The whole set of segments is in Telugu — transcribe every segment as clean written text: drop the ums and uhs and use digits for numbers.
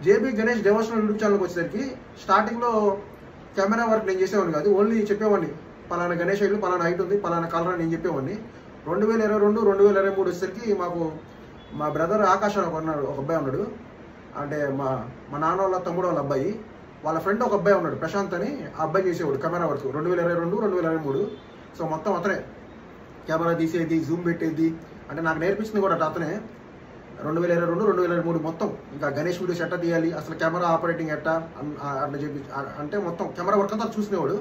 జేబీ గణేష్ డివోషనల్ యూట్యూబ్ ఛానల్కి వచ్చేసరికి స్టార్టింగ్లో కెమెరా వర్క్ నేను చేసేవాడిని కాదు, ఓన్లీ చెప్పేవాడిని పలానా గణేష్ ఐడల్ పలానా హైట్ ఉంది పలానా కలర్ అని నేను చెప్పేవాడిని. 2022 2023 వచ్చేసరికి మాకు మా బ్రదర్ ఆకాష్ అని ఒక అబ్బాయి ఉన్నాడు, అంటే మా నాన్న వాళ్ళ తమ్ముడు వాళ్ళ అబ్బాయి, వాళ్ళ ఫ్రెండ్ ఒక అబ్బాయి ఉన్నాడు ప్రశాంత్ అని, ఆ అబ్బాయి చేసేవాడు కెమెరా వర్క్ 2022 2023. సో మొత్తం అతనే కెమెరా తీసేది, జూమ్ పెట్టేది, అంటే నాకు నేర్పించింది కూడా అతనే. 2022 2023 మొత్తం ఇంకా గణేష్ వీడియోస్ ఎట్టా తీయాలి, అసలు కెమెరా ఆపరేటింగ్ ఎట్టా అట్లా చెప్పి అంటే మొత్తం కెమెరా వర్క్ అంతా చూసుకునేవాడు.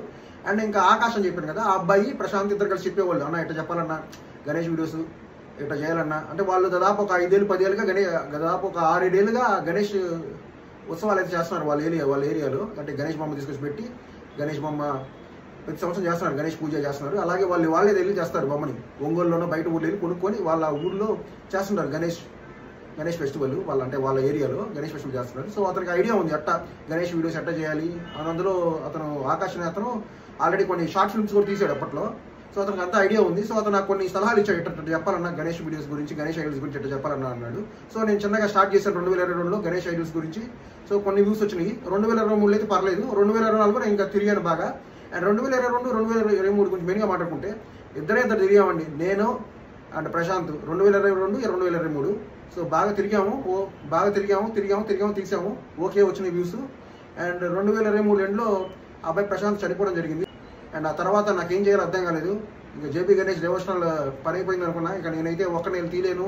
అండ్ ఇంకా ఆకాశ్ అని చెప్పాను కదా, ఆ అబ్బాయి ప్రశాంత్ ఇద్దరు కలిసి చెప్పేవాళ్ళు, అన్న ఇట్లా చెప్పాలన్నా గణేష్ వీడియోస్ ఇట్లా చేయాలన్నా. అంటే వాళ్ళు దాదాపు ఒక 5 ఏళ్ళు 10 ఏళ్ళుగా దాదాపు ఒక 6-7 ఏళ్ళుగా గణేష్ ఉత్సవాలు అయితే చేస్తున్నారు వాళ్ళ ఏరియాలో. అంటే గణేష్ బొమ్మ తీసుకొచ్చి పెట్టి గణేష్ బొమ్మ ప్రతి సంవత్సరం చేస్తున్నారు, గణేష్ పూజ చేస్తున్నారు. అలాగే వాళ్ళే వెళ్ళి చేస్తారు బొమ్మని, ఒంగోలులోనో బయట ఊర్లో వెళ్ళి కొనుక్కొని వాళ్ళ ఊర్లో చేస్తుంటారు గణేష్ ఫెస్టివల్, వాళ్ళ ఏరియాలో గణేష్ ఫెస్టివల్ చేస్తున్నారు. సో అతనికి ఐడియా ఉంది ఎట్టా గణేష్ వీడియోస్ ఎట్టా చేయాలి అని. అందులో అతను ఆకాష్ అనే అతను ఆల్రెడీ కొన్ని షార్ట్ ఫిల్మ్స్ కూడా తీసాడు అప్పట్లో. సో అతనికి అంతా ఐడియా ఉంది. సో అతను నాకు కొన్ని సలహాలు ఇచ్చాడు, ఎట్లా చెప్పాలన్నా గణేష్ వీడియోస్ గురించి, గణేష్ ఐడల్స్ గురించి ఎట్లా చెప్పాలన్నా అన్నాడు. సో నేను చిన్నగా స్టార్ట్ చేశాను 2022లో గణేష్ ఐడల్స్ గురించి. సో కొన్ని వ్యూస్ వచ్చినాయి. 2023 అయితే పర్లేదు, 2024 కూడా ఇంకా తిరిగాను బాగా. అండ్ 2022 2023 గురించి మెయిన్గా మాట్లాడుకుంటే ఇద్దరు తిరిగామండి, నేను అండ్ ప్రశాంత్. 2022 2023 సో బాగా తిరిగాము తీసాము, ఓకే వచ్చినాయి వ్యూస్. అండ్ 2023 ఎండ్లో అబ్బాయి ప్రశాంత్ చనిపోవడం జరిగింది. అండ్ ఆ తర్వాత నాకేం చేయాలో అర్థం కాలేదు. ఇంకా జేబీ గణేష్ డివోషనల్ పని అయిపోయింది అనుకున్నా. ఇక నేనైతే ఒక్కడిని తీయలేను.